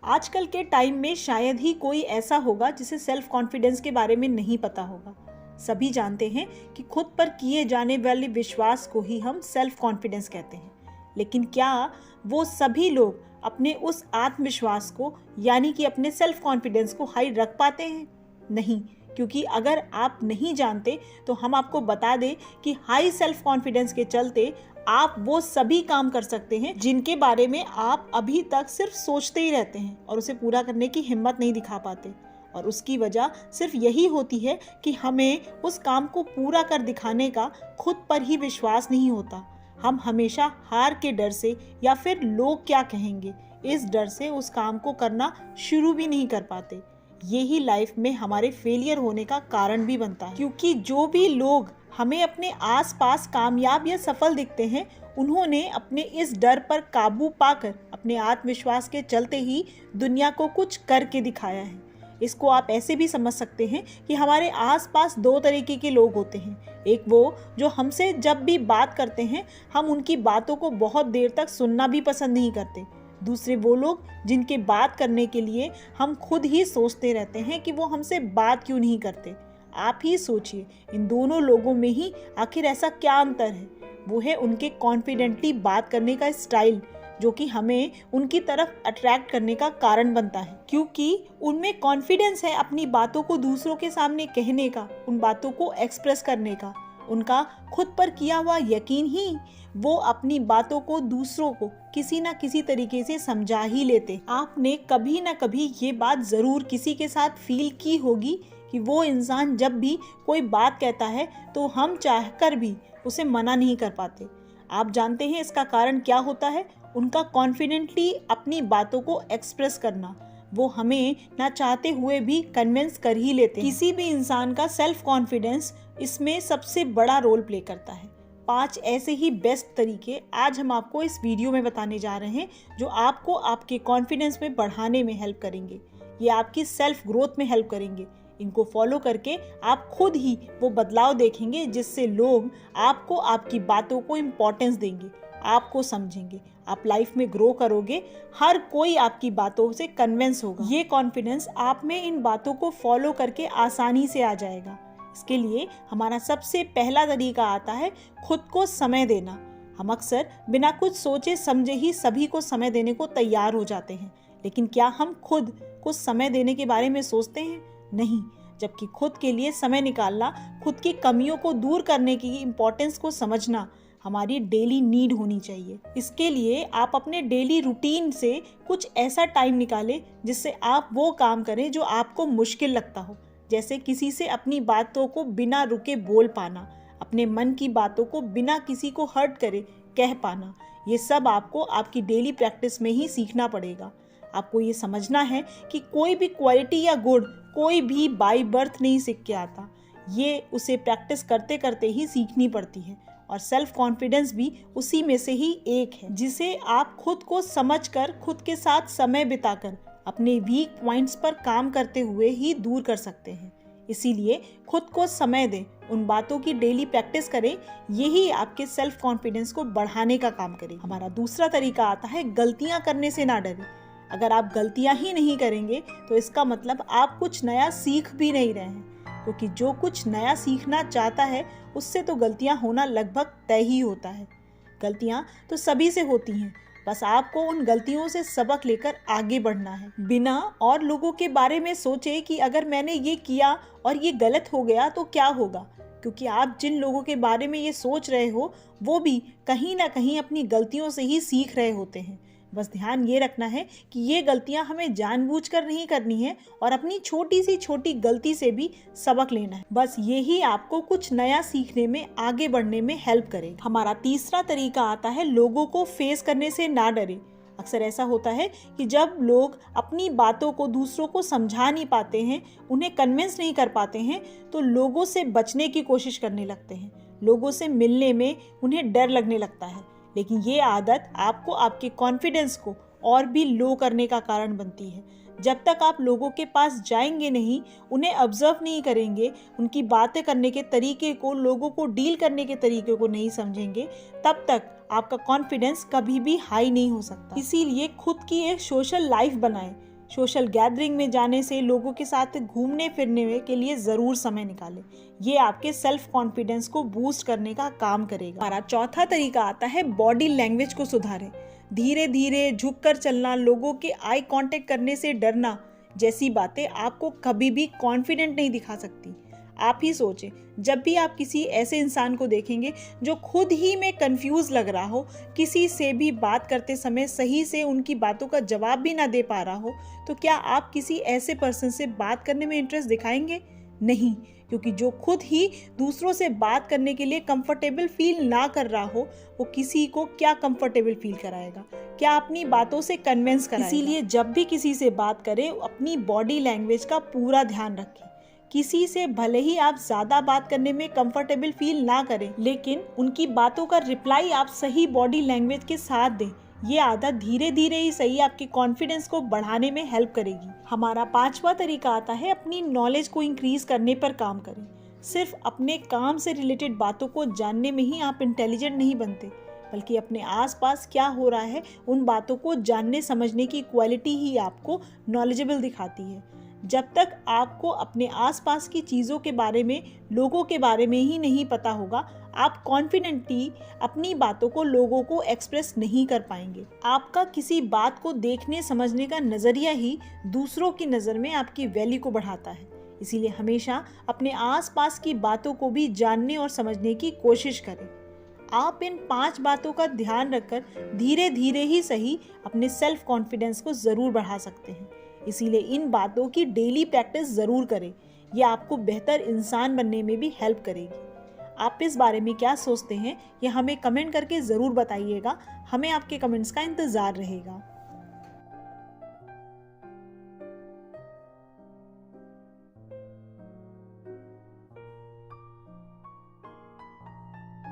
आजकल के टाइम में शायद ही कोई ऐसा होगा जिसे सेल्फ कॉन्फिडेंस के बारे में नहीं पता होगा। सभी जानते हैं कि खुद पर किए जाने वाले विश्वास को ही हम सेल्फ कॉन्फिडेंस कहते हैं। लेकिन क्या वो सभी लोग अपने उस आत्मविश्वास को यानी कि अपने सेल्फ कॉन्फिडेंस को हाई रख पाते हैं? नहीं, क्योंकि अगर आप नहीं जानते तो हम आपको बता दें कि हाई सेल्फ कॉन्फिडेंस के चलते आप वो सभी काम कर सकते हैं जिनके बारे में आप अभी तक सिर्फ सोचते ही रहते हैं और उसे पूरा करने की हिम्मत नहीं दिखा पाते। और उसकी वजह सिर्फ यही होती है कि हमें उस काम को पूरा कर दिखाने का खुद पर ही विश्वास नहीं होता। हम हमेशा हार के डर से या फिर लोग क्या कहेंगे इस डर से उस काम को करना शुरू भी नहीं कर पाते। यही लाइफ में हमारे फेलियर होने का कारण भी बनता है, क्योंकि जो भी लोग हमें अपने आसपास कामयाब या सफल दिखते हैं उन्होंने अपने इस डर पर काबू पाकर अपने आत्मविश्वास के चलते ही दुनिया को कुछ करके दिखाया है। इसको आप ऐसे भी समझ सकते हैं कि हमारे आसपास दो तरीके के लोग होते हैं। एक वो जो हमसे जब भी बात करते हैं हम उनकी बातों को बहुत देर तक सुनना भी पसंद नहीं करते। दूसरे वो लोग जिनके बात करने के लिए हम खुद ही सोचते रहते हैं कि वो हमसे बात क्यों नहीं करते। आप ही सोचिए, इन दोनों लोगों में ही आखिर ऐसा क्या अंतर है? वो है उनके कॉन्फिडेंटली बात करने का स्टाइल, जो कि हमें उनकी तरफ अट्रैक्ट करने का कारण बनता है, क्योंकि उनमें कॉन्फिडेंस है अपनी बातों को दूसरों के सामने कहने का, उन बातों को एक्सप्रेस करने का। उनका खुद पर किया हुआ यकीन ही वो अपनी बातों को दूसरों को किसी ना किसी तरीके से समझा ही लेते। आपने कभी ना कभी ये बात ज़रूर किसी के साथ फील की होगी कि वो इंसान जब भी कोई बात कहता है तो हम चाहकर भी उसे मना नहीं कर पाते। आप जानते हैं इसका कारण क्या होता है? उनका कॉन्फिडेंटली अपनी बातों को एक्सप्रेस करना। वो हमें ना चाहते हुए भी कन्विंस कर ही लेते हैं। किसी भी इंसान का सेल्फ कॉन्फिडेंस इसमें सबसे बड़ा रोल प्ले करता है। 5 ऐसे ही बेस्ट तरीके आज हम आपको इस वीडियो में बताने जा रहे हैं जो आपको आपके कॉन्फिडेंस में बढ़ाने में हेल्प करेंगे। ये आपकी सेल्फ ग्रोथ में हेल्प करेंगे। इनको फॉलो करके आप खुद ही वो बदलाव देखेंगे जिससे लोग आपको आपकी बातों को इम्पोर्टेंस देंगे, आपको समझेंगे, आप लाइफ में ग्रो करोगे, हर कोई आपकी बातों से कन्विंस होगा। ये कॉन्फिडेंस आप में इन बातों को फॉलो करके आसानी से आ जाएगा। इसके लिए हमारा सबसे पहला तरीका आता है खुद को समय देना। हम अक्सर बिना कुछ सोचे समझे ही सभी को समय देने को तैयार हो जाते हैं, लेकिन क्या हम खुद को समय देने के बारे में सोचते हैं? नहीं, जबकि खुद के लिए समय निकालना, खुद की कमियों को दूर करने की इम्पोर्टेंस को समझना हमारी डेली नीड होनी चाहिए। इसके लिए आप अपने डेली रूटीन से कुछ ऐसा टाइम निकालें जिससे आप वो काम करें जो आपको मुश्किल लगता हो, जैसे किसी से अपनी बातों को बिना रुके बोल पाना, अपने मन की बातों को बिना किसी को हर्ट करे कह पाना। ये सब आपको आपकी डेली प्रैक्टिस में ही सीखना पड़ेगा। आपको ये समझना है कि कोई भी क्वालिटी या गुण कोई भी बाय बर्थ नहीं सीख के आता, ये उसे प्रैक्टिस करते करते ही सीखनी पड़ती है। और सेल्फ कॉन्फिडेंस भी उसी में से ही एक है, जिसे आप खुद को समझकर, खुद के साथ समय बिताकर, अपने वीक पॉइंट्स पर काम करते हुए ही दूर कर सकते हैं। इसीलिए खुद को समय दें, उन बातों की डेली प्रैक्टिस करें, यही आपके सेल्फ कॉन्फिडेंस को बढ़ाने का काम करेगा। हमारा दूसरा तरीका आता है गलतियां करने से ना डरें। अगर आप गलतियां ही नहीं करेंगे तो इसका मतलब आप कुछ नया सीख भी नहीं रहे हैं, क्योंकि जो कुछ नया सीखना चाहता है उससे तो गलतियां होना लगभग तय ही होता है। गलतियां तो सभी से होती हैं, बस आपको उन गलतियों से सबक लेकर आगे बढ़ना है। बिना और लोगों के बारे में सोचे कि अगर मैंने ये किया और ये गलत हो गया तो क्या होगा, क्योंकि आप जिन लोगों के बारे में ये सोच रहे हो वो भी कहीं ना कहीं अपनी गलतियों से ही सीख रहे होते हैं। बस ध्यान ये रखना है कि ये गलतियां हमें जानबूझकर नहीं करनी है और अपनी छोटी सी छोटी गलती से भी सबक लेना है। बस यही आपको कुछ नया सीखने में, आगे बढ़ने में हेल्प करेगा। हमारा तीसरा तरीका आता है लोगों को फेस करने से ना डरे। अक्सर ऐसा होता है कि जब लोग अपनी बातों को दूसरों को समझा नहीं पाते हैं, उन्हें कन्विंस नहीं कर पाते हैं, तो लोगों से बचने की कोशिश करने लगते हैं। लोगों से मिलने में उन्हें डर लगने लगता है। लेकिन ये आदत आपको आपके कॉन्फिडेंस को और भी लो करने का कारण बनती है। जब तक आप लोगों के पास जाएंगे नहीं, उन्हें ऑब्जर्व नहीं करेंगे, उनकी बातें करने के तरीके को, लोगों को डील करने के तरीके को नहीं समझेंगे, तब तक आपका कॉन्फिडेंस कभी भी हाई नहीं हो सकता। इसीलिए खुद की एक सोशल लाइफ बनाएं, सोशल गैदरिंग में जाने से, लोगों के साथ घूमने फिरने के लिए ज़रूर समय निकालें। ये आपके सेल्फ कॉन्फिडेंस को बूस्ट करने का काम करेगा। हमारा चौथा तरीका आता है बॉडी लैंग्वेज को सुधारें। धीरे धीरे झुककर चलना, लोगों के आई कांटेक्ट करने से डरना जैसी बातें आपको कभी भी कॉन्फिडेंट नहीं दिखा सकती। आप ही सोचें, जब भी आप किसी ऐसे इंसान को देखेंगे जो खुद ही में कंफ्यूज लग रहा हो, किसी से भी बात करते समय सही से उनकी बातों का जवाब भी ना दे पा रहा हो, तो क्या आप किसी ऐसे पर्सन से बात करने में इंटरेस्ट दिखाएंगे? नहीं, क्योंकि जो खुद ही दूसरों से बात करने के लिए कंफर्टेबल फील ना कर रहा हो, वो किसी को क्या कंफर्टेबल फील कराएगा, क्या अपनी बातों से कन्विंस कराएगा? इसीलिए जब भी किसी से बात करें, अपनी बॉडी लैंग्वेज का पूरा ध्यान रखें। किसी से भले ही आप ज़्यादा बात करने में कंफर्टेबल फील ना करें, लेकिन उनकी बातों का रिप्लाई आप सही बॉडी लैंग्वेज के साथ दें। ये आदत धीरे धीरे ही सही आपके कॉन्फिडेंस को बढ़ाने में हेल्प करेगी। हमारा पांचवा तरीका आता है अपनी नॉलेज को इंक्रीज करने पर काम करें। सिर्फ अपने काम से रिलेटेड बातों को जानने में ही आप इंटेलिजेंट नहीं बनते, बल्कि अपने आसपास क्या हो रहा है उन बातों को जानने समझने की क्वालिटी ही आपको नॉलेजेबल दिखाती है। जब तक आपको अपने आसपास की चीज़ों के बारे में, लोगों के बारे में ही नहीं पता होगा, आप कॉन्फिडेंटली अपनी बातों को लोगों को एक्सप्रेस नहीं कर पाएंगे। आपका किसी बात को देखने समझने का नज़रिया ही दूसरों की नज़र में आपकी वैल्यू को बढ़ाता है। इसीलिए हमेशा अपने आसपास की बातों को भी जानने और समझने की कोशिश करें। आप इन 5 बातों का ध्यान रखकर धीरे धीरे ही सही अपने सेल्फ कॉन्फिडेंस को ज़रूर बढ़ा सकते हैं। इसीलिए इन बातों की डेली प्रैक्टिस ज़रूर करें। यह आपको बेहतर इंसान बनने में भी हेल्प करेगी। आप इस बारे में क्या सोचते हैं, यह हमें कमेंट करके ज़रूर बताइएगा। हमें आपके कमेंट्स का इंतज़ार रहेगा।